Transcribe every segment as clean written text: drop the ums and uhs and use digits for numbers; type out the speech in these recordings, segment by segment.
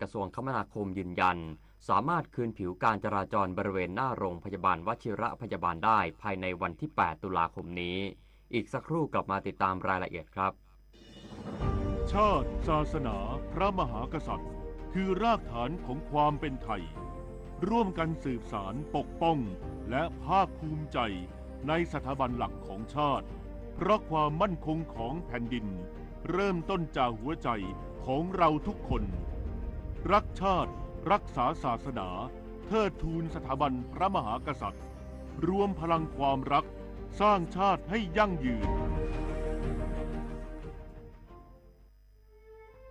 กระทรวงคมนาคมยืนยันสามารถคืนผิวการจราจรบริเวณหน้าโรงพยาบาลวชิระพยาบาลได้ภายในวันที่ 8 ตุลาคมนี้อีกสักครู่กลับมาติดตามรายละเอียดครับชาติศาสนาพระมหากษัตริย์คือรากฐานของความเป็นไทยร่วมกันสืบสารปกป้องและภาคภูมิใจในสถาบันหลักของชาติเพราะความมั่นคงของแผ่นดินเริ่มต้นจากหัวใจของเราทุกคนรักชาติรักษาศาสนาเทิดทูนสถาบันพระมหากษัตริย์รวมพลังความรักสร้างชาติให้ยั่งยืน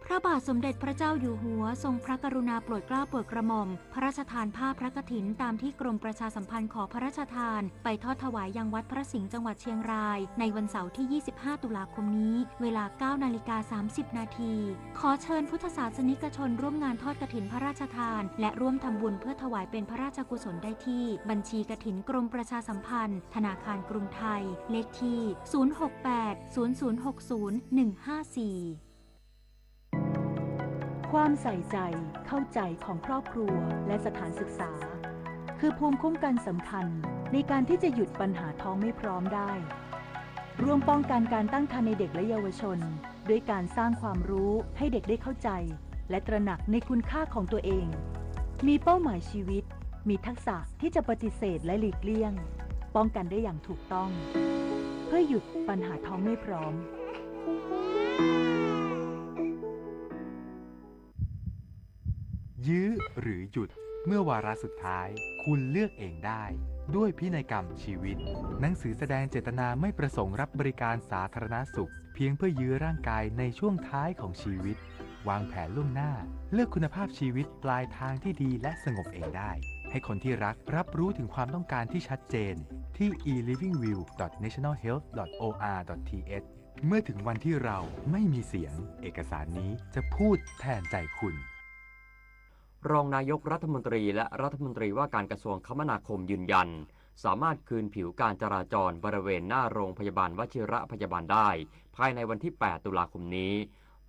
พระบาทสมเด็จพระเจ้าอยู่หัวทรงพระกรุณาโปรดเกล้าโปรดกระหม่อมพระราชทานผ้าพระกฐินตามที่กรมประชาสัมพันธ์ขอพระราชทานไปทอดถวายยังวัดพระสิงห์จังหวัดเชียงรายในวันเสาร์ที่ 25 ตุลาคมนี้เวลา 9:30 น.ขอเชิญพุทธศาสนิกชนร่วมงานทอดกฐินพระราชทานและร่วมทำบุญเพื่อถวายเป็นพระราชกุศลได้ที่บัญชีกฐินกรมประชาสัมพันธ์ธนาคารกรุงไทยเลขที่ 068 0060 154ความใส่ใจเข้าใจของครอบครัวและสถานศึกษาคือภูมิคุ้มกันสำคัญในการที่จะหยุดปัญหาท้องไม่พร้อมได้ร่วมป้องกันการตั้งครรภ์ในเด็กและเยาวชนด้วยการสร้างความรู้ให้เด็กได้เข้าใจและตระหนักในคุณค่าของตัวเองมีเป้าหมายชีวิตมีทักษะที่จะปฏิเสธและหลีกเลี่ยงป้องกันได้อย่างถูกต้องเพื่อหยุดปัญหาท้องไม่พร้อมยื้อหรือหยุดเมื่อวาระสุดท้ายคุณเลือกเองได้ด้วยพินัยกรรมชีวิตหนังสือแสดงเจตนาไม่ประสงค์รับบริการสาธารณสุขเพียงเพื่อยื้อร่างกายในช่วงท้ายของชีวิตวางแผนล่วงหน้าเลือกคุณภาพชีวิตปลายทางที่ดีและสงบเองได้ให้คนที่รักรับรู้ถึงความต้องการที่ชัดเจนที่ e-livingview.nationalhealth.or.th เมื่อถึงวันที่เราไม่มีเสียงเอกสารนี้จะพูดแทนใจคุณรองนายกรัฐมนตรีและรัฐมนตรีว่าการกระทรวงคมนาคมยืนยันสามารถคืนผิวการจราจรบริเวณหน้าโรงพยาบาลวชิระพยาบาลได้ภายในวันที่ 8 ตุลาคมนี้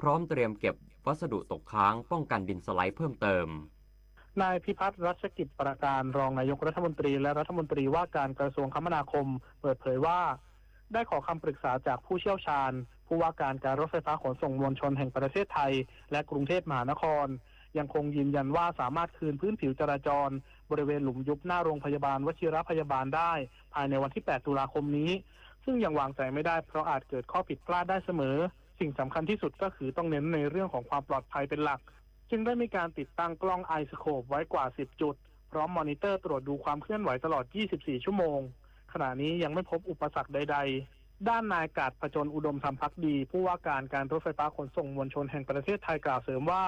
พร้อมเตรียมเก็บวัสดุตกค้างป้องกันดินสไลด์เพิ่มเติมนายพิพัฒน์รัชกิจประการรองนายกรัฐมนตรีและรัฐมนตรีว่าการกระทรวงคมนาคมเปิดเผยว่าได้ขอคำปรึกษาจากผู้เชี่ยวชาญผู้ว่าการการรถไฟฟ้าขนส่งมวลชนแห่งประเทศไทยและกรุงเทพมหานครยังคงยืนยันว่าสามารถคืนพื้นผิวจราจรบริเวณหลุมยุบหน้าโรงพยาบาลวชิระพยาบาลได้ภายในวันที่ 8 ตุลาคมนี้ซึ่งยังวางใจไม่ได้เพราะอาจเกิดข้อผิดพลาดได้เสมอสิ่งสำคัญที่สุดก็คือต้องเน้นในเรื่องของความปลอดภัยเป็นหลักจึงได้มีการติดตั้งกล้องไอสโคปไว้กว่า 10 จุดพร้อมมอนิเตอร์ตรวจดูความเคลื่อนไหวตลอด 24 ชั่วโมงขณะนี้ยังไม่พบอุปสรรคใดๆด้านนายกาญจน์ ผจญอุดมธรรมภักดีผู้ว่าการการรถไฟฟ้าขนส่งมวลชนแห่งประเทศไทยกล่าวเสริมว่า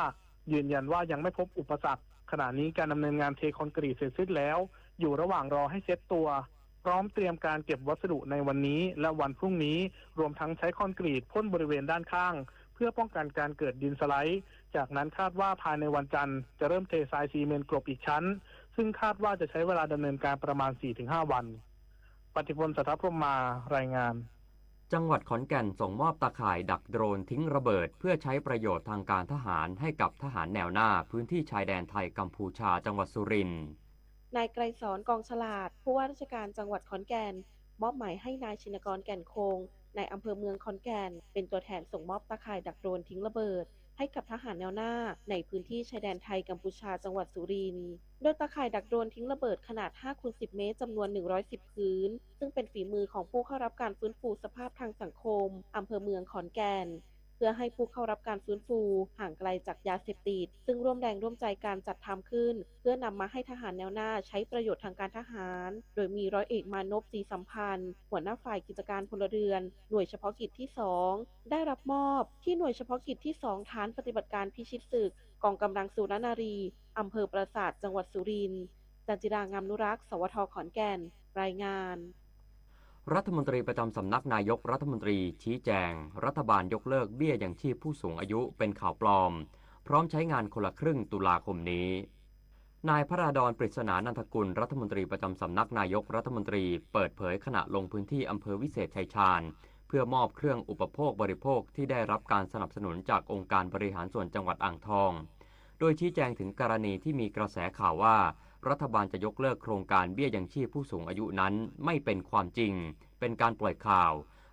ยืนยันว่ายังไม่พบอุปสรรคขณะนี้การดำเนินงานเทคอนกรีตเสร็จสิ้นแล้วอยู่ระหว่างรอให้เซ็ตตัวพร้อมเตรียมการเก็บวัสดุในวันนี้และวันพรุ่งนี้รวมทั้งใช้คอนกรีตพ่นบริเวณด้านข้างเพื่อป้องกันการเกิดดินสไลด์จากนั้นคาดว่าภายในวันจันทร์จะเริ่มเททรายซีเมนต์กลบอีกชั้นซึ่งคาดว่าจะใช้เวลาดำเนินการประมาณ 4-5 วันปฏิพล สัทธพรหมารายงานจังหวัดขอนแก่นส่งมอบตาข่ายดักโดรนทิ้งระเบิดเพื่อใช้ประโยชน์ทางการทหารให้กับทหารแนวหน้าพื้นที่ชายแดนไทยกัมพูชาจังหวัดสุรินทร์นายไกรสอนกองฉลาดผู้ว่าราชการจังหวัดขอนแก่นมอบหมายให้นายชินกรแก่นคงในอำเภอเมืองขอนแก่นเป็นตัวแทนส่งมอบตาข่ายดักโดรนทิ้งระเบิดให้กับทหารแนวหน้าในพื้นที่ชายแดนไทยกัมพูชาจังหวัดสุรินทร์โดยตาข่ายดักโดรนทิ้งระเบิดขนาด 5x10 เมตรจำนวน 110 พื้นซึ่งเป็นฝีมือของผู้เข้ารับการฟื้นฟูสภาพทางสังคมอำเภอเมืองขอนแก่นเพื่อให้ผู้เข้ารับการฟื้นฟูห่างไกลจากยาเสพติดซึ่งร่วมแรงร่วมใจการจัดทำขึ้นเพื่อนำมาให้ทหารแนวหน้าใช้ประโยชน์ทางการทหารโดยมีร้อยเอกมานพ ศรีสัมพันธ์หัวหน้าฝ่ายกิจการพลเรือนหน่วยเฉพาะกิจที่ 2ได้รับมอบที่หน่วยเฉพาะกิจที่ 2ฐานปฏิบัติการพิชิตศึกกองกำลังสุรนารีอำเภอปราสาทจังหวัดสุรินทร์จันจิรางามนุรักษ์สวทขอนแก่นรายงานรัฐมนตรีประจำสำนักนายกรัฐมนตรีชี้แจงรัฐบาลยกเลิกเบี้ยยังชีพผู้สูงอายุเป็นข่าวปลอมพร้อมใช้งานคนละครึ่งตุลาคมนี้นายพระราดร ปริศนานันทกุลรัฐมนตรีประจำสำนักนายกรัฐมนตรีเปิดเผยขณะลงพื้นที่อำเภอวิเศษชัยชาญเพื่อมอบเครื่องอุปโภคบริโภคที่ได้รับการสนับสนุนจากองค์การบริหารส่วนจังหวัดอ่างทอง โดยชี้แจงถึงกรณีที่มีกระแสข่าวว่ารัฐบาลจะยกเลิกโครงการเบี้ยยังชีพผู้สูงอายุนั้นไม่เป็นความจริงเป็นการปล่อยข่าว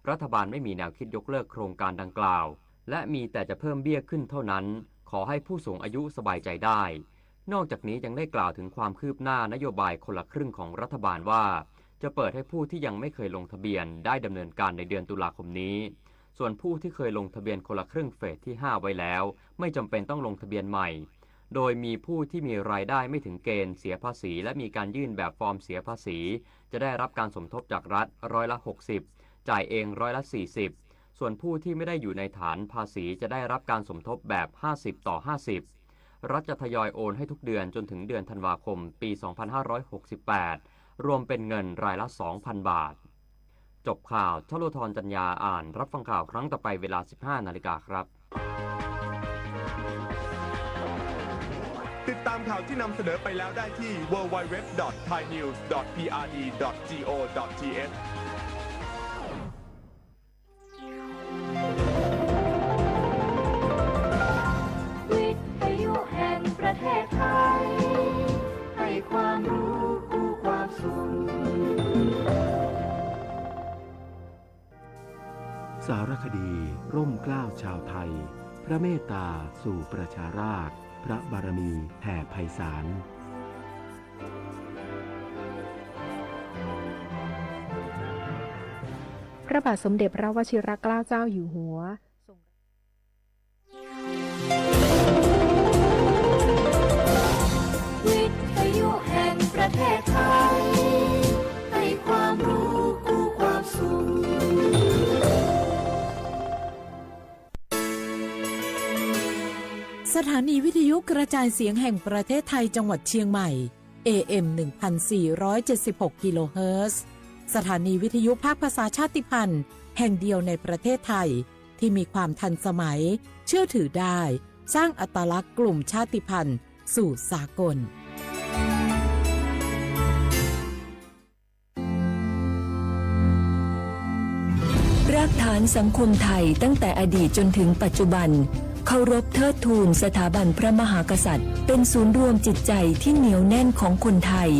รัฐบาลไม่มีแนวคิดยกเลิกโครงการดังกล่าวและมีแต่จะเพิ่มเบี้ยขึ้นเท่านั้นขอให้ผู้สูงอายุสบายใจได้นอกจากนี้ยังได้กล่าวถึงความคืบหน้านโยบายคนละครึ่งของรัฐบาลว่าจะเปิดให้ผู้ที่ยังไม่เคยลงทะเบียนได้ดำเนินการในเดือนตุลาคมนี้ส่วนผู้ที่เคยลงทะเบียนคนละครึ่งเฟสที่ 5 ไว้แล้วไม่จำเป็นต้องลงทะเบียนใหม่โดยมีผู้ที่มีรายได้ไม่ถึงเกณฑ์เสียภาษีและมีการยื่นแบบฟอร์มเสียภาษีจะได้รับการสมทบจากรัฐ60%จ่ายเอง40%ส่วนผู้ที่ไม่ได้อยู่ในฐานภาษีจะได้รับการสมทบแบบ50/50รัฐจะทยอยโอนให้ทุกเดือนจนถึงเดือนธันวาคมปี 2568 รวมเป็นเงินรายละ 2,000 บาทจบข่าวชโลธรจัญญาอ่านรับฟังข่าวครั้งต่อไปเวลา 15 นาฬิกาครับ ติดตามข่าวที่นำเสนอไปแล้วได้ที่ www.thainews.prd.go.thวิทยุแห่งประเทศไทยให้ความรู้คู่ความสุขสารคดีร่มเกล้าชาวไทยพระเมตตาสู่ประชาราษฎร์พระบารมีแผ่ไพศาลพระบาทสมเด็จพระวชิรเกล้าเจ้าอยู่หัววิทยุแห่งประเทศไทยให้ความรู้คู่ความสุขสถานีวิทยุกระจายเสียงแห่งประเทศไทยจังหวัดเชียงใหม่ AM 1476 กิโลเฮิรตซ์สถานีวิทยุภาคภาษาชาติพันธุ์แห่งเดียวในประเทศไทยที่มีความทันสมัยเชื่อถือได้สร้างอัตลักษณ์กลุ่มชาติพันธุ์สู่สากลรากฐานสังคมไทยตั้งแต่อดีตจนถึงปัจจุบันเคารพเทิดทูนสถาบันพระมหากษัตริย์เป็นศูนย์รวมจิตใจที่เหนียวแน่นของคนไทย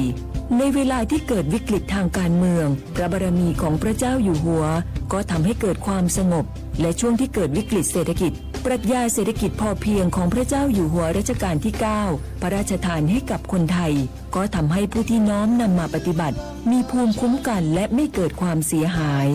ในเวลาที่เกิดวิกฤตทางการเมืองพระบารมีของพระเจ้าอยู่หัวก็ทำให้เกิดความสงบและช่วงที่เกิดวิกฤตเศรษฐกิจปรัชญาเศรษฐกิจพอเพียงของพระเจ้าอยู่หัวรัชกาลที่ 9 พระราชทานให้กับคนไทยก็ทำให้ผู้ที่น้อมนำมาปฏิบัติมีภูมิคุ้มกันและไม่เกิดความเสียหาย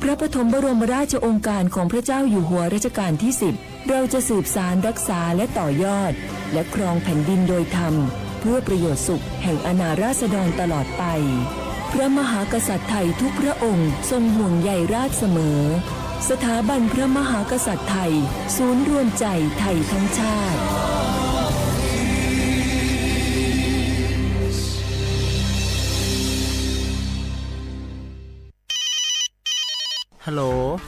พระปฐมบรมราชโองการของพระเจ้าอยู่หัวรัชกาลที่ 10เราจะสืบสานรักษาและต่อยอดและครองแผ่นดินโดยธรรมเพื่อประโยชน์สุขแห่งอาณาราษฎรตลอดไปพระมหากษัตริย์ไทยทุกพระองค์ทรงห่วงใยราชเสมอสถาบันพระมหากษัตริย์ไทยศูนย์รวมใจไทยทั้งชาติฮัลโหล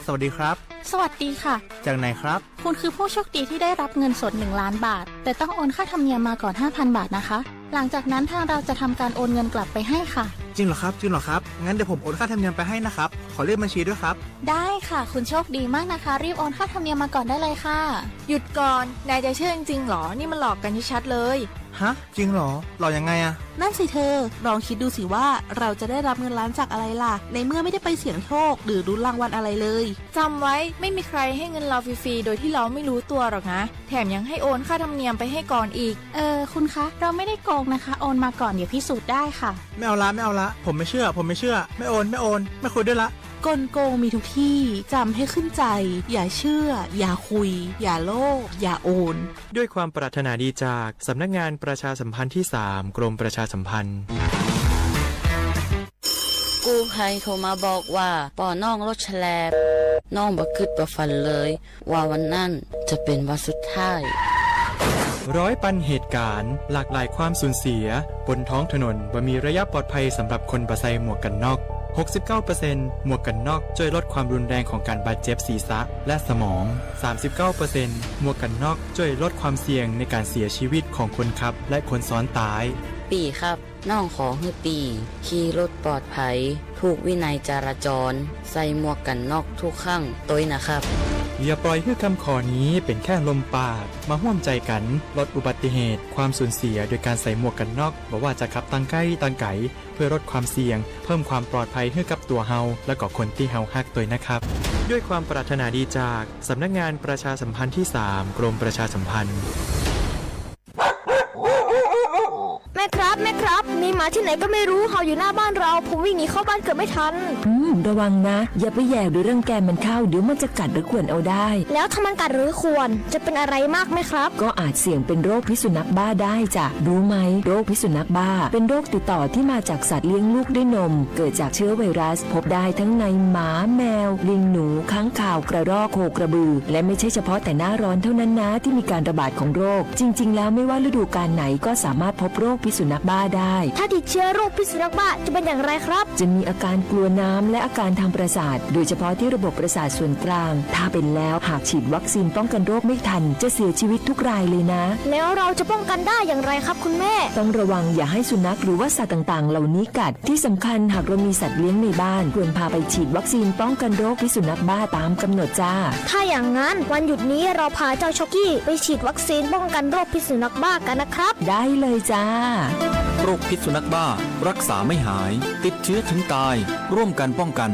สวัสดีครับสวัสดีค่ะจากไหนครับคุณคือผู้โชคดีที่ได้รับเงินสด1 ล้านบาทแต่ต้องโอนค่าธรรมเนียมมาก่อน 5,000 บาทนะคะหลังจากนั้นทางเราจะทำการโอนเงินกลับไปให้ค่ะจริงเหรอครับงั้นเดี๋ยวผมโอนค่าธรรมเนียมไปให้นะครับขอเลขบัญชีด้วยครับได้ค่ะคุณโชคดีมากนะคะรีบโอนค่าธรรมเนียมมาก่อนได้เลยค่ะหยุดก่อนนายจะเชื่อจริงๆหรอนี่มันหลอกกันชัดๆเลยฮะจริงหรอหลอกยังไงอะนั่นสิเธอลองคิดดูสิว่าเราจะได้รับเงินล้านจากอะไรล่ะในเมื่อไม่ได้ไปเสี่ยงโชคหรือลุ้นรางวัลอะไรเลยจำไว้ไม่มีใครให้เงินเราฟรีๆโดยที่เราไม่รู้ตัวหรอกนะแถมยังให้โอนค่าธรรมเนียมไปให้ก่อนอีกคุณคะเราไม่ได้โกงนะคะโอนมาก่อนเดี๋ยวพิสูจน์ได้ค่ะไม่เอาละผมไม่เชื่อไม่โอนไม่คุยด้วยละกลโกงมีทุกที่จำให้ขึ้นใจอย่าเชื่ออย่าคุยอย่าโลภอย่าโอนด้วยความปรารถนาดีจากสำนักงานประชาสัมพันธ์ที่ 3 กรมประชาสัมพันธ์กู้ภัยโทรมาบอกว่าป่อน้องรถแฉลบน้องบ่คิดบ่ฝันเลยว่าวันนั้นจะเป็นวันสุดท้ายร้อยปันเหตุการณ์หลากหลายความสูญเสียบนท้องถนนบ่มีระยะปลอดภัยสำหรับคนบ่ใส่หมวกกันน็อก69% หมวกกันน็อกช่วยลดความรุนแรงของการบาดเจ็บศีรษะและสมอง 39% หมวกกันน็อกช่วยลดความเสี่ยงในการเสียชีวิตของคนขับและคนซ้อนท้ายปีครับน้องขอให้ปีขี่รถปลอดภัยถูกวินัยจราจรใส่หมวกกันน็อกทุกครั้งตัวนะครับ อย่าปล่อยให้คำขอนี้เป็นแค่ลมปากมาร่วมใจกันลดอุบัติเหตุความสูญเสียโดยการใส่หมวกกันน็อกบอกว่าจะขับตังใกล้ตังไก่เพื่อลดความเสี่ยงเพิ่มความปลอดภัยให้กับตัวเฮาและก็คนที่เฮาฮักตัวนะครับด้วยความปรารถนาดีจากสำนักงานประชาสัมพันธ์ที่ 3 กรมประชาสัมพันธ์ แม่ครับมีหมาที่ไหนก็ไม่รู้เห่าอยู่หน้าบ้านเราผมวิ่งหนีเข้าบ้านเกือบไม่ทันระวังนะอย่าไปแย่หรือรังแกมันเข้าเดี๋ยวมันจะกัดหรือข่วนเอาได้แล้วถ้ามันกัดหรือข่วนจะเป็นอะไรมากไหมครับก็อาจเสี่ยงเป็นโรคพิษสุนัขบ้าได้จ้ะรู้ไหมโรคพิษสุนัขบ้าเป็นโรคติดต่อที่มาจากสัตว์เลี้ยงลูกด้วยนมเกิดจากเชื้อไวรัสพบได้ทั้งในหมาแมวลิงหนูค้างคาวกระรอกโคกระบือและไม่ใช่เฉพาะแต่หน้าร้อนเท่านั้นนะที่มีการระบาดของโรคจริงๆแล้วไม่ว่าฤดูกาลไหนก็สามารถพบโรคพิษสุนัขบ้าได้ถ้าติดเชื้อโรคพิษสุนัขบ้าจะเป็นอย่างไรครับจะมีอาการกลัวน้ำและอาการทางประสาทโดยเฉพาะที่ระบบประสาทส่วนกลางถ้าเป็นแล้วหากฉีดวัคซีนป้องกันโรคไม่ทันจะเสียชีวิตทุกรายเลยนะแล้วเราจะป้องกันได้อย่างไรครับคุณแม่ต้องระวังอย่าให้สุนัขหรือว่าสัตว์ต่างๆเหล่านี้กัดที่สำคัญหากเรามีสัตว์เลี้ยงในบ้านควรพาไปฉีดวัคซีนป้องกันโรคพิษสุนัขบ้าตามกำหนดจ้าถ้าอย่างนั้นวันหยุดนี้เราพาเจ้าช็อกกี้ไปฉีดวัคซีนป้องกันโรคพิษสุนัขบ้ากันนะครับได้เลยจ้าโรคพิษสุนัขบ้ารักษาไม่หายติดเชื้อถึงตายร่วมกันป้องกัน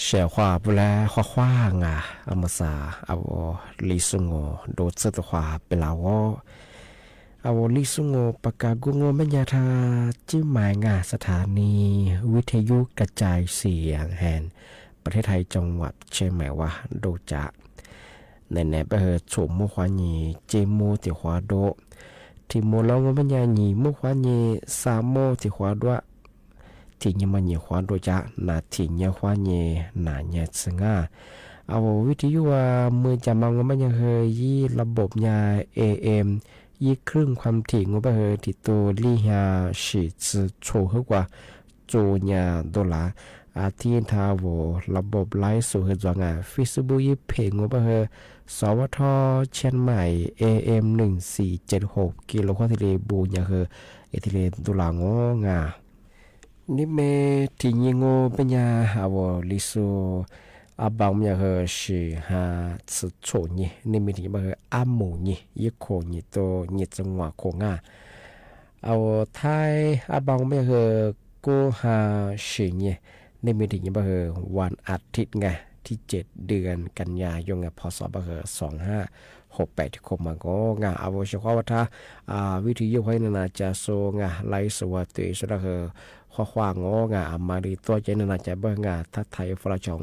เสียความเวลาขว้างอ่ะอมสาเอาลิสุงโงโดดเสตความเป็นลาวเอาลิสุงโงปากกากุงโงมัญญาธาจิ้มหมายงาสถานีวิทยุกระจายเสียงแห่งประเทศไทยจังหวัดเชียงใหม่ว่าโดจะในไปเหตุโฉมมุขวานีเจโมติขวาโดที่โมลองมัญญานีมุขวานีสามโมติขวาดวะที่ยมันเยขวาโดจะนาที่เยขวานีนาเยสงาเอาวิทยุว่ามือจะมองมัญญาเฮยี่ระบบยา AM ยี่ครึ่งความถี่งบเฮที่ตัวลี่ฮาฉีดโชว์กว่าโจญาดอลลาร์อาทิตย์ทาวระบบไลฟ์สู่เหตุจงาฟิสบุยเพงบเฮสวทเชียงใหม่ AM 1476กิโลควอติเลบูญาเฮเอติเลดุลางงานิเมที่ยิงโงปัญญาอาวลิโซอาบังยาเฮชิฮาสุโชนี่นิมิติบะเฮอาหมูนี่ยิโคนี่โตนี่จังหวะโคงาเอาไทยอาบังยาเฮโกฮาชินี่นิมิติบะเฮวันอาทิตย์ไงที่7เดือนกันยายนพศบะเฮ2568ที่คมมาก็งาอาวชควาทาวิทยุไว้นาจะโซงาไลสวัติสุดาเฮข้อความงองาอามาดีตัวใจนาจะเบิ่งาทัดไทยฟลาจอง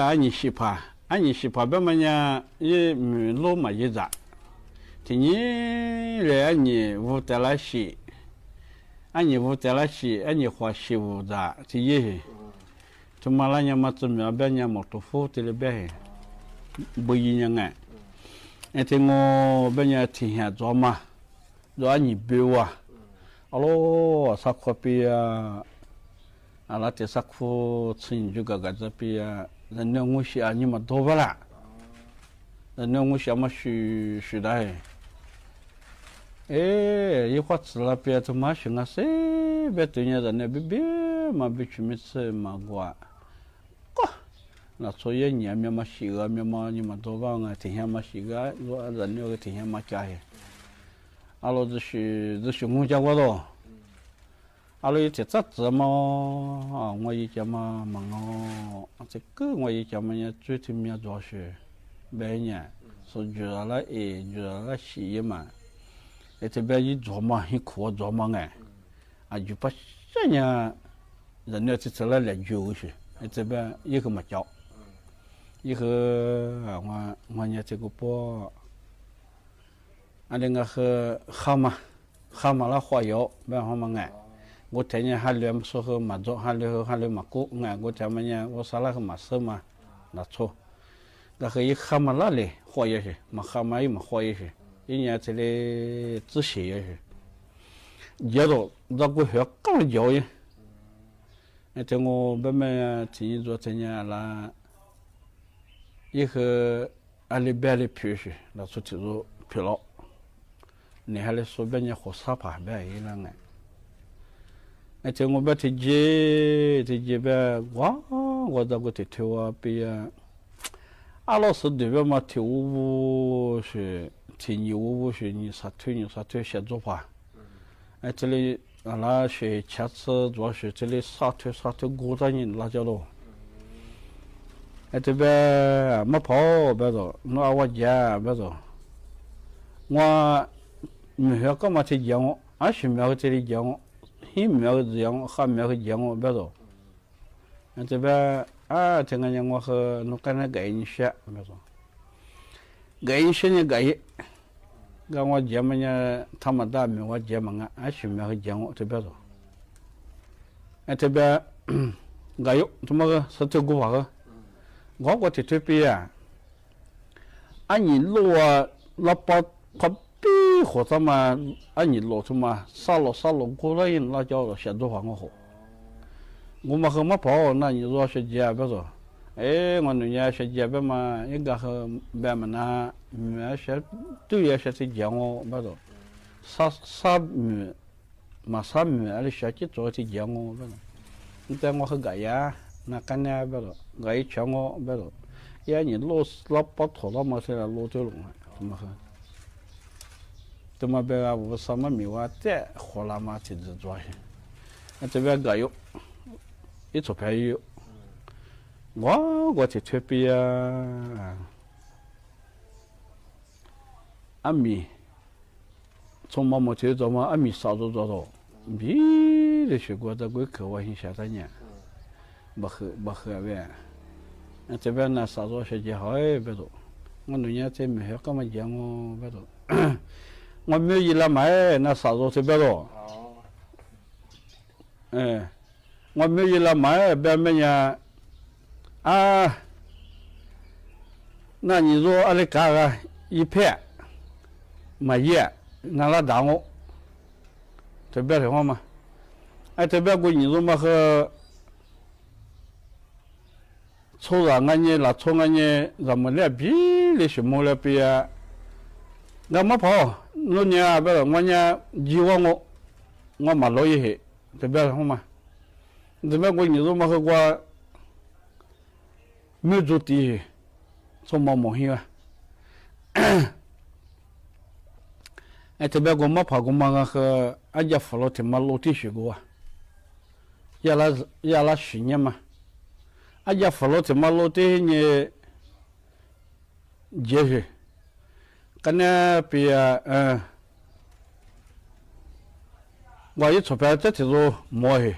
你洗怕，你洗怕别么呢？也老嘛一咋？ทีนี้เลยอันนี้วูแต่ละสีอันนี้วูแต่ละสีอันนี้หัวสีวูจ้าที่ยี่ทุกมาแล้วเนี่ยมาจนมีแบบเนี่ยหมดตัวฟูที่เลยแบบบุยยังไงไอ้ที่งูแบบเนี่ยที่เห็นจอมาจออันนี้เบี้ยวอ๋อสักขวบปีอะไรที่สักฟูชินจุกก็จะปีแล้วเนี่ยงูสีอันนี้มาโตไปละแล้วเนี่ยงูสีมา许ได้一会儿吃了别他妈行啊，谁别对人家那别嘛别去没吃嘛过，那所以年面嘛洗个面嘛你们多帮啊，天天嘛洗个，我人那个天天嘛加些，阿罗就是我家我咯，阿罗一天咋子嘛啊，我一家嘛忙哦，这个我一家嘛也最天面做事，白年说觉得了觉得了洗嘛。这边一做嘛，一苦做嘛哎，就把这样人家这出来来就是，这边一个嘛叫，一个我家这个包，那个和蛤蟆了花油，别蛤蟆我天天还聊说和马做，还聊马锅我天天我啥那个马色嘛，那错，那个一蛤蟆那里花油是，嘛蛤蟆也嘛花油是。一年这里只写也是，接着那个学搞教育，这我慢慢听说这年了，以后阿里边的皮是那出去做疲劳，你还来说别人活沙发别一样这我把这几边我这个头啊别阿老师对边嘛头是。听你我学你啥推写作法，这里那学茄子主要是这里啥推鼓掌人辣椒咯，这边没跑别走，那我家别走，我没学干嘛去讲我，俺是没有这里讲我，he没有讲我，还没有讲我别走，这边这个人我和那跟那个人学别走。改些呢改，跟我姐们呢，他们大名我姐们啊，俺媳妇和讲我这边说，这边改有怎么个是这个话个？我这边啊，俺你路啊，那把他比或者嘛，俺你路什么杀了过来人那叫写作话我好，我们和我跑，那你说是姐别说。我女儿学姐别嘛，一个和别们那，没学对也学是讲我，不知道，啥米，俺学起做是讲我，不知道，你在我和改呀，那干呢不知道，改讲我不知道，也你老把头了嘛，现在老走龙了，怎么别个我什么米哇再活了嘛，自己做些，这边改有，一撮便宜。我这边阿米从妈妈去做嘛，阿米烧做到，米的水果在贵口我先下3年，不喝呗。这边呢烧做些好别多，我女儿这没干嘛讲我别多，我没一来买那烧做这边多，我没一来买别么呀。那你说阿里嘎个一片买叶，俺拉打我，这边的话嘛，这边过你说嘛和抽了俺呢，那抽俺呢，咱们来比的什么来比啊？俺没跑，那年不是我呢，以往我买老一些，这边的话嘛，这边过你说嘛和我。没做地，做毛线啊！这边我没跑过嘛和俺家扶老天嘛楼梯学过啊，也拉10年嘛，俺家扶老天嘛楼梯呢，也是，跟那边我一出牌这条路摸去，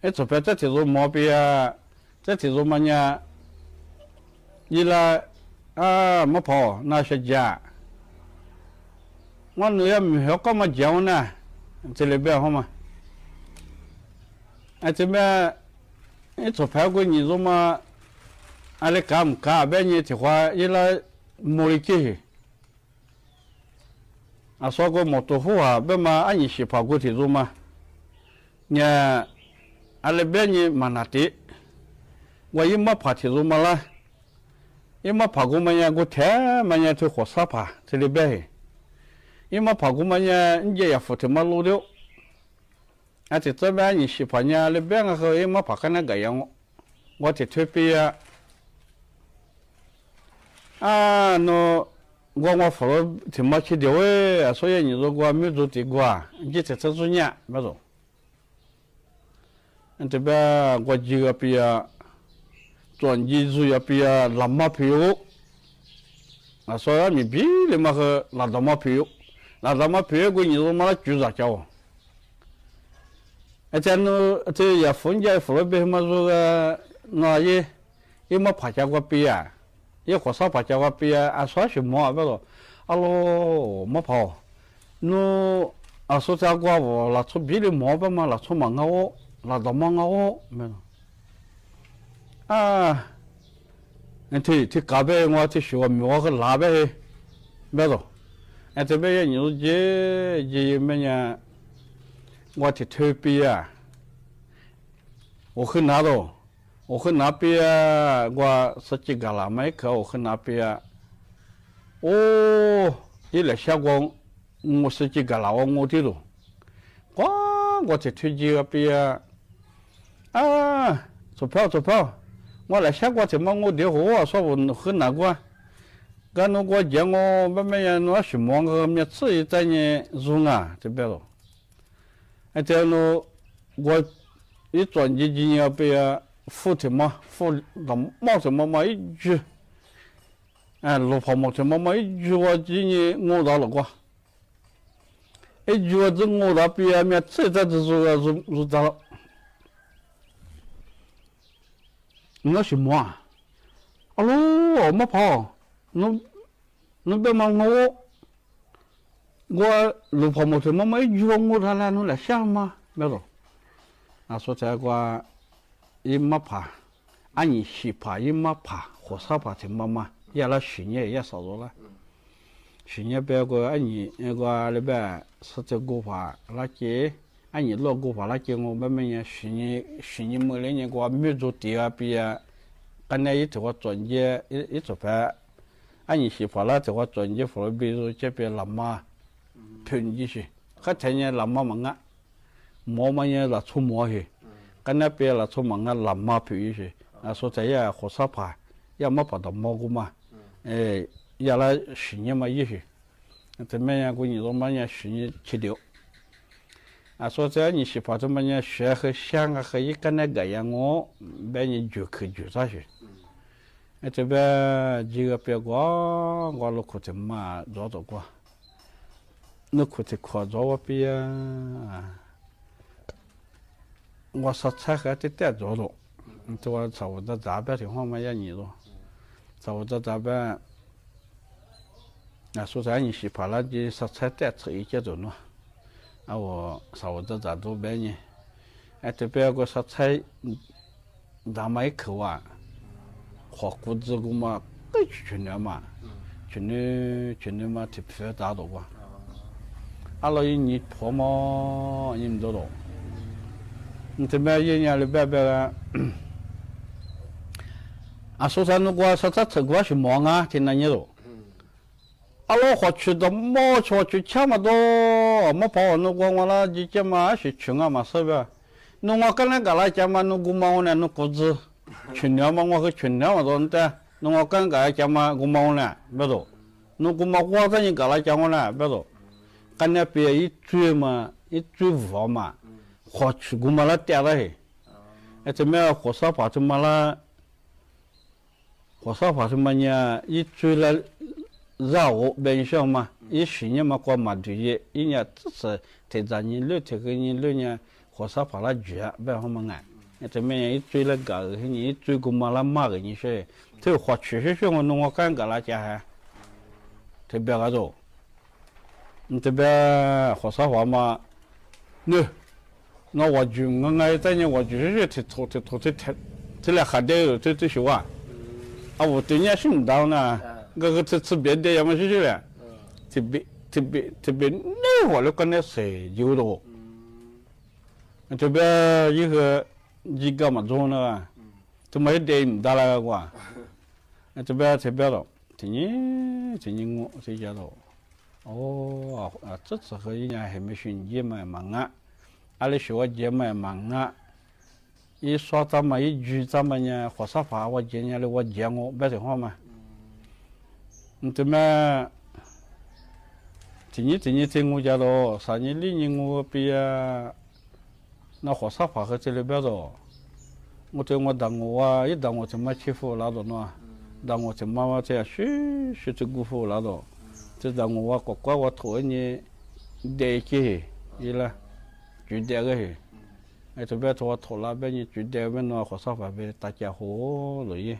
一出牌这条路摸边。这条路嘛呢，伊拉啊没跑那些家，我女儿没学干嘛讲呢？这里边好吗？这边一做排骨你说嘛，俺来干不干？别你的话，伊拉没理解。说过毛豆腐啊，别嘛俺一起跑过去做嘛，俺来别你嘛那的，我一没跑去做嘛啦。ima pagu manya go te manya te khosapa te lebe ima pagu manya nje ya fote maludo ate tsabe ni shipanya lebe nga ko ima pakana ga yang wote tepia no gwa foro te machi de we aso ye ni zo gwa mi zo te gwa nje te tsunya bazo ante ba gwa jiga pia转机主要比拉马皮油，所以你比你嘛和拉达马皮油，拉达马皮油过你说嘛就杂交，这这也分家付了别嘛说个那也嘛爬家过比啊，也火烧爬家过比啊，说什么不咯？咯没跑，no说家过我拉出比的毛吧嘛，拉出嘛我拉达嘛我没有。这嘎贝我这学我和拉贝，没错，这边你说这么样，我这特别啊，我很拿到，我很拿边啊，我十几个了没课，我很拿边啊，一来下光，我十几个了我这都，我这推荐个边啊，做票。我来下过怎么我的活说我很难过，干那我讲我慢慢呀，我什么个每次一在呢用啊这边咯，这样咯我一转基金要被付什么付到冒什么嘛一句，路跑冒什么嘛一句我今年我到了过，一句我这我到边每次在这做到了。我什么啊？我没跑，你别骂我路跑没什么没遇我他来你来想嘛，没有？说这个一没爬，俺你西爬一没爬，火烧爬怎么嘛？也来去年也少着了，去年别个俺你那个那边是这个爬那些。俺你老古法那些我慢慢呀，去年末那年我没做第二笔啊，刚才一这个专业一做牌，俺你媳妇啦这个专业服比如这边老妈拼进去，还天天老妈忙啊，毛嘛也拉出毛去，刚那边拉出忙啊老妈拼进去，说这样火烧牌，要么跑到毛个嘛，要来去年嘛也去，怎么样？过年说嘛呀，去年去掉。说这你媳妇怎么样学和想和一个那个样我把你就上去，这边几个别过我路口怎么找到过，那口子靠着我边我说菜还得带着了，这我找我的杂边情况嘛也你了，找我的杂边，说这你媳妇那就说菜带吃一节着呢。我啥我这咋都别呢？这边个说菜，咱们一口啊，火锅子个嘛，个去年嘛，去年嘛特别大多过。老一年婆嘛，你们知道？你这边一年里边说啥那个说这吃过是忙啊，听那你都。老花去的毛去差不多，没跑那个我那就这么是穷啊嘛是吧？那我跟那个来讲嘛，那个嘛我那那谷子，穷了嘛我和穷了嘛都的，那我跟个讲嘛个嘛我呢，不懂，那个嘛我在你个来讲我呢，不懂，跟那边一追嘛，一追无嘛，花去个嘛那掉了嘿，这么火烧把这么啦，火烧把这么呢，一追了。让我本身嘛，一去年嘛过嘛对的，一年只是在咱年六这个年六年，火烧跑了绝，别好嘛爱，这么样一追了个，你一追过嘛了马个你说，这花确实是我弄我干个那家还特别那种，特别花啥话嘛，那我就我在呢，我就是这来还得这些话，啊，我对人是唔到呢，我这别的要么是了，特别那我都跟那谁有的，特别一个嘛做呢，这么一点唔到那个话，特别了，今年我这家头，哦啊，这次和人家还没训练嘛忙啊，阿里学我节嘛忙啊。一说咱们一句咱们呢，或啥话我今年的我讲我白说话嘛，这么今年听我家的，3年2年我比那或啥话和这里边的，我对我当我啊，一当我怎么欺负那种呢？当我怎么这样是这辜负那种，这当我乖我拖你得起，伊了，就这个是。哎，这边做拖拉边你绝对问我和啥法边大家伙了耶。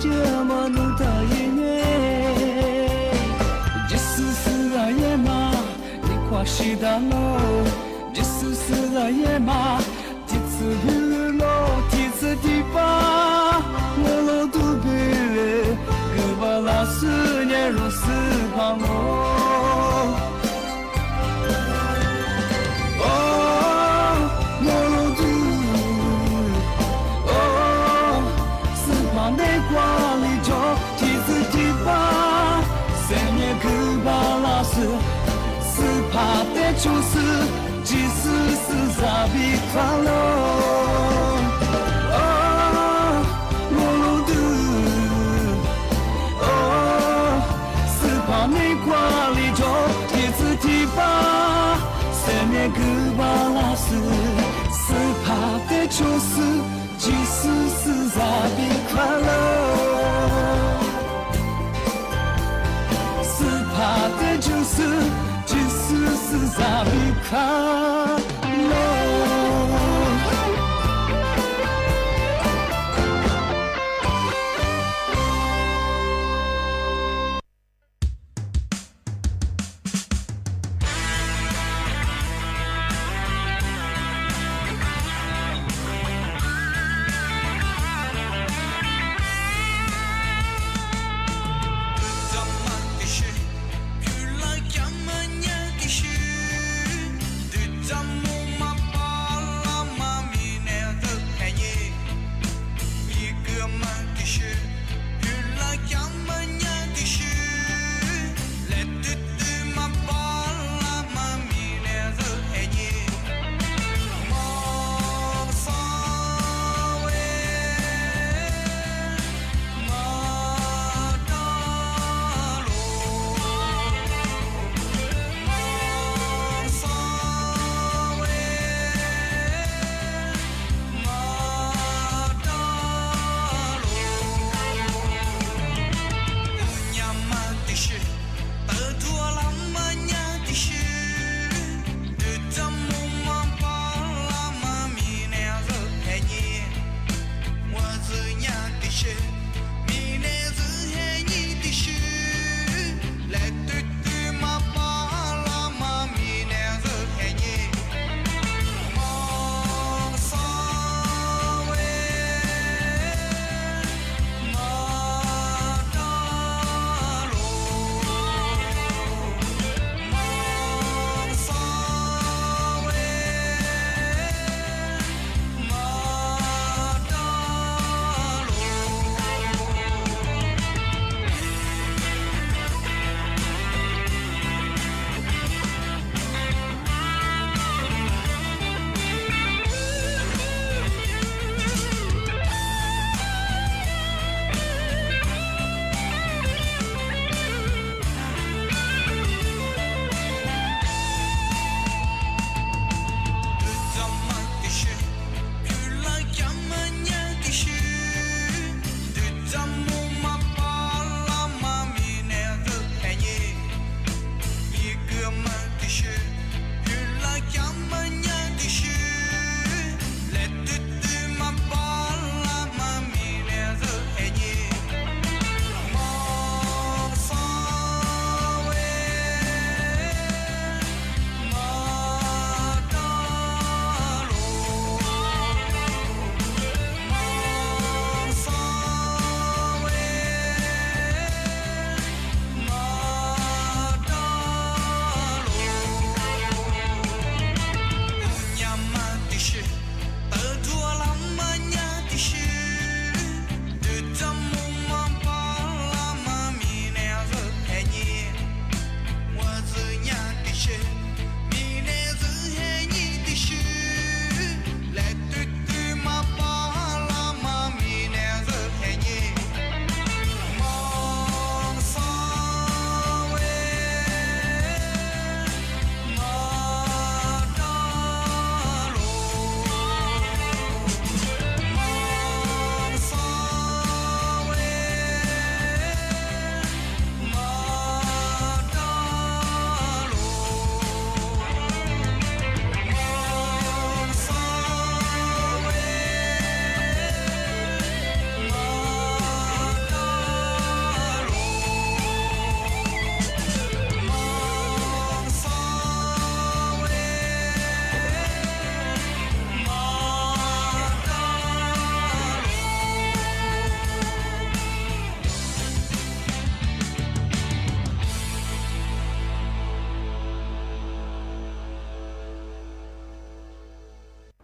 山の大へジススが山にこしたのジススが山実風の実ディバモロドベレグバラスニェロスパモ斯帕的就是即使是在比法罗哦罗罗杜哦斯帕内瓜里头一次提拔塞涅格巴拉斯斯帕的就是即使是在比法罗斯帕的就是即使是在比卡罗。Zaman dışı, gül like yaman ya dışı.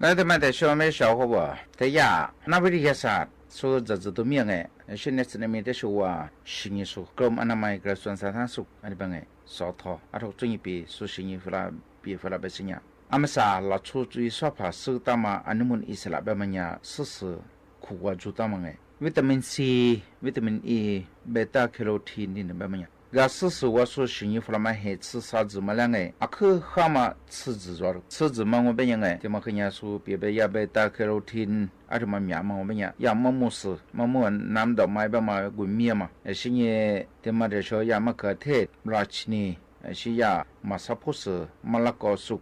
那他妈的小妹小伙吧，在呀，那为的啥？说这都没哎，现在是那边的说啊，新年说，跟俺那买个算啥他说，俺那边哎，少套，啊，头专业比说新年回来比回来不新年，俺们啥老出注意说怕手打嘛，俺们意思啦，别么呀，试试苦瓜煮打嘛哎，维他命 C、维他命 E、贝塔卡罗提尼的别么呀。个试试我说新年回来嘛，还吃啥子嘛两个？啊，可好嘛吃子抓了，吃子嘛我别样哎，他们跟人家说别别也贝塔卡罗提尼。啊，什么面嘛，我们讲，要么么事，么么南到买吧嘛，滚面嘛，是呢，他妈的说要么个铁，拉起呢，是呀，嘛啥不是，嘛拉高速，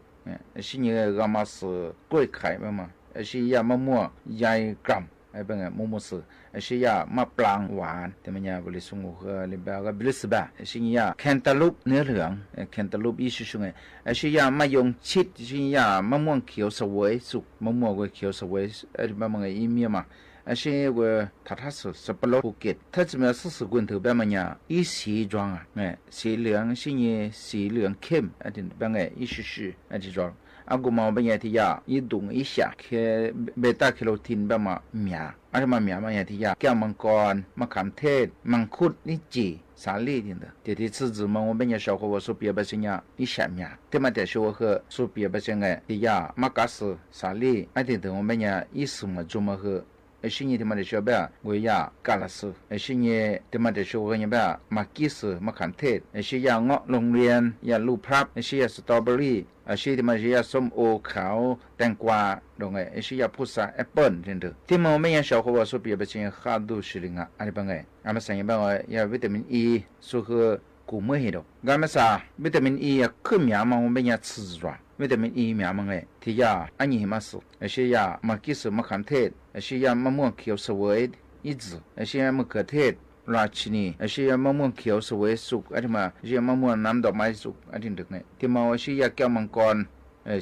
是呢，个嘛是贵开嘛，是呀么么1 gram，不个么么是，是呀嘛ปลางหวานแต่มัน呀不哩送我和里边个不哩是吧，是呀 cantaloupe เนื้อเหลือง cantaloupe อีสุง是呀มะยงชิด是呀มะม่วงเขียวเสวยสุกมะม่วงเขียวเสวยแบบมันอีเมีย嘛是我他是不老不给，他怎么样试棍头别么呀？一西装啊，西凉是呢西凉 Kim， 点别个一是这装。啊，我们本来的呀，一动一下，去贝塔卡罗提นแบบ嘛面，啊什么面嘛呀的呀，แก้วมังกรมะขามเทศมังคุดนี่จีสาลี่的，这的吃子嘛，我们也小伙我说别不行呀，一下面，对嘛的说和说别不行哎，的呀，马嘎斯沙利，啊的我们也一时嘛做嘛和。是你他妈的小白，我呀干了事。是你他妈的说我呀白，马吉斯马坎特，是呀我โรงเรียน呀ลูกพลับ是呀สตรอเบอรี่是他妈是呀ส้มโอขาวแตงกวาตรงไง是呀พุทราแอปเปิ้ล真的。ที่มันไม่ยัง小伙我说别不行，哈都是的啊，阿里帮哎，俺们上一帮我呀维他命 E， 说和古么黑的，俺们啥维他命 E 呀，可面嘛我们呀吃着。维他命 E 面嘛哎，ที่呀อันนี้มาสุ是呀马吉斯马坎特。是呀，มะม่วงเขียวเสวยอีจื是呀มะเขือเทศราชินี是呀มะม่วงเขียวเสวยสุกอะไรมา是呀มะม่วงน้ำดอกไม้สุกอะไรถึงเนี่ยที่มาว่า是呀แก้วมังกร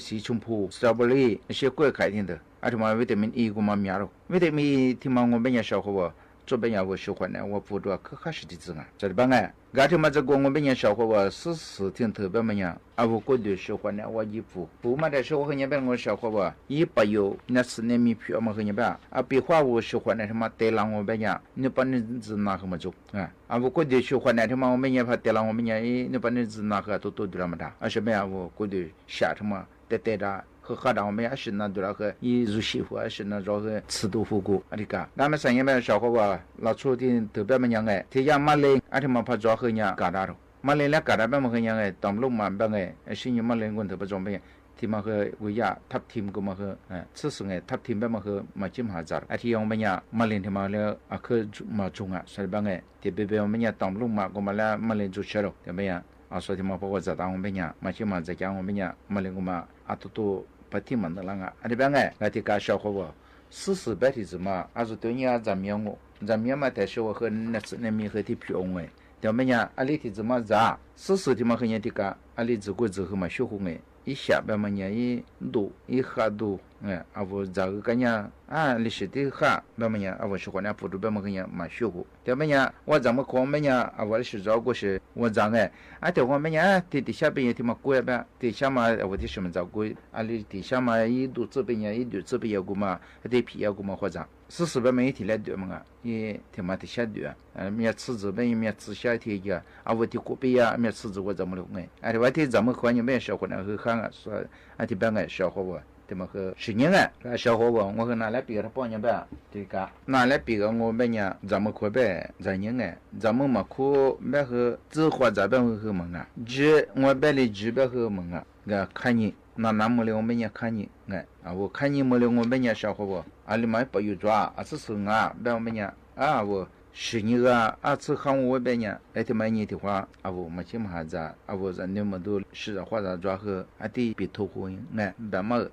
สีชมพูสตรอเบอรี่是กล้วยไข่ที่เด้ออะไรมาวิตามิน E กูมามีอะไรวิตามินที่มา我们也小伙我这边呀我喜欢呢我不多可还是的子啊这里帮哎刚才嘛这个我们也小伙我事挺特别么样啊我过去喜欢呢我衣服不嘛的时候和那边我小伙我一不有那是那米票嘛和那边啊比话我喜欢呢什么带浪我边呀你把你子拿什么做啊我过去喜欢呢什么我们也怕带浪我们也你把你子拿个都的么的啊什么呀我过去下什么带的和哈达我们也是那对了和一入媳妇也是那着个吃豆腐锅啊这个咱们上一边小伙我老出的特别么样哎提呀马嘞啊什么怕着和呢嘎达了马嘞了嘎达别么和样哎当路嘛别个是你马嘞我特别装备ที่มาคือวิยาทับทิมก็มาคือซื้อไงทับทิมแบบมาคือมาจิ้มหาจาร์อาทิตย์ยังไม่เนี่ยมาเล่นที่มาแล้วคือมาจุงอ่ะใช่บ้างไงที่เบลไม่เนี่ยตอมลุงมาก็มาแล้วมาเล่นจุดเชลล์แต่ไม่เนี่ยอาส่วนที่มาพอว่าจะตามไม่เนี่ยมาจิ้มมาจะแก้วไม่เนี่ยมาเล่นก็มาอัตุตัวปฏิมันนั่นละอันนี้บ้างไงแล้วที่การชาวเขาว่า试แบบที่จะมาอาสุดตัวเนี่ยจะมีงงจะมีมาแต่ชาวเขาเนี่ยมีเขาที่ผิวงไงแต่ไม่เนี่ยอะไรที่จะมาจะ试ที่มาเขาเนี่ยที่การอะไรจะกูจะเขามาช่วยไง一下边嘛呢一度一下度啊我这个呢啊历史的哈边嘛呢啊我喜欢那辅助边嘛呢蛮舒服对么呢我怎么看么呢啊我是照顾是我讲哎啊对我们呢底下边也挺嘛贵边底下嘛我的什么照顾啊里底下嘛一度这边呢一度这边也过嘛得皮也过嘛或者试边嘛一天来对嘛也挺嘛的下对面吃这边面吃下天呀啊我的锅边呀面吃这我怎么了哎我的怎么看你们小伙呢和看啊说啊这边个小伙我对嘛和10年啊小伙我和拿来比他半年吧这个拿来比个我们呢怎么可呗这年怎么嘛可没和只花这边和门啊只我边里只边和门啊个看你那么了我们也看你啊我看你没了我们也小伙我啊里面不有抓啊是啊边我们也啊我10年啊这看我边呢哎他们年的话啊我没什么哈子啊我在那么多是花着抓和啊得比头婚别么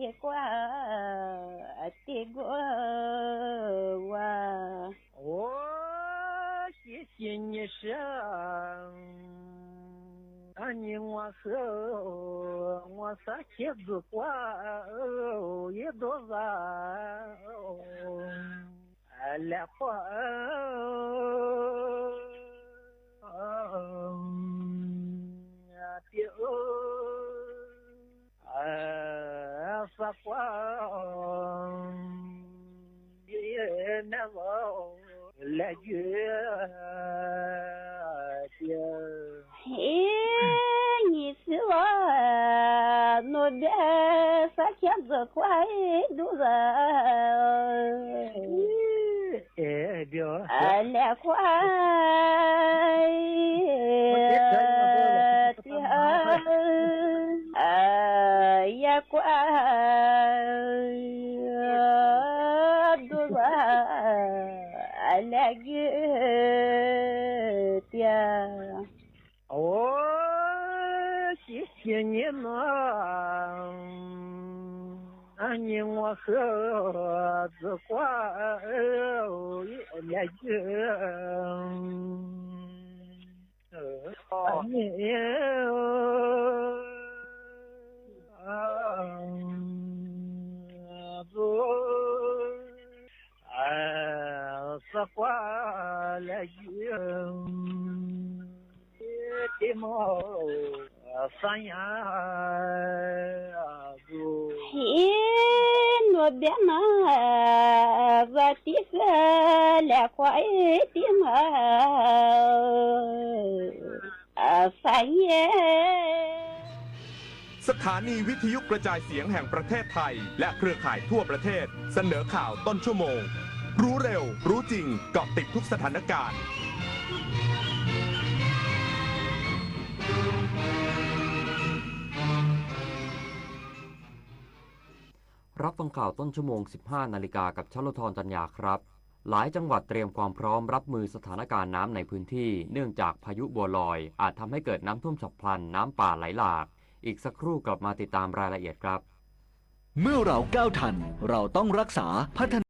地瓜哇，我谢谢你生，你我手，我撒茄子瓜一朵子，来花。撒花也难忘来月你是我那边撒茄子瓜肚子，来花也瓜肚子来月的。哦，谢谢你呢，你我盒子瓜来月。你撒花来月的毛三呀子，那边那我的个来花的毛三呀。สถานีวิทยุกระจายเสียงแห่งประเทศไทยและเครือข่ายทั่วประเทศเสนอข่าวต้นชั่วโมงรู้เร็วรู้จริงเกาะติดทุกสถานการณ์รับฟังข่าวต้นชั่วโมง 15 นาฬิกากับชลธรจัญญาครับหลายจังหวัดเตรียมความพร้อมรับมือสถานการณ์น้ำในพื้นที่เนื่องจากพายุบัวลอยอาจทำให้เกิดน้ำท่วมฉับพลันน้ำป่าไหลหลากอีกสักครู่กลับมาติดตามรายละเอียดครับเมื่อเราก้าวทันเราต้องรักษาพัฒนา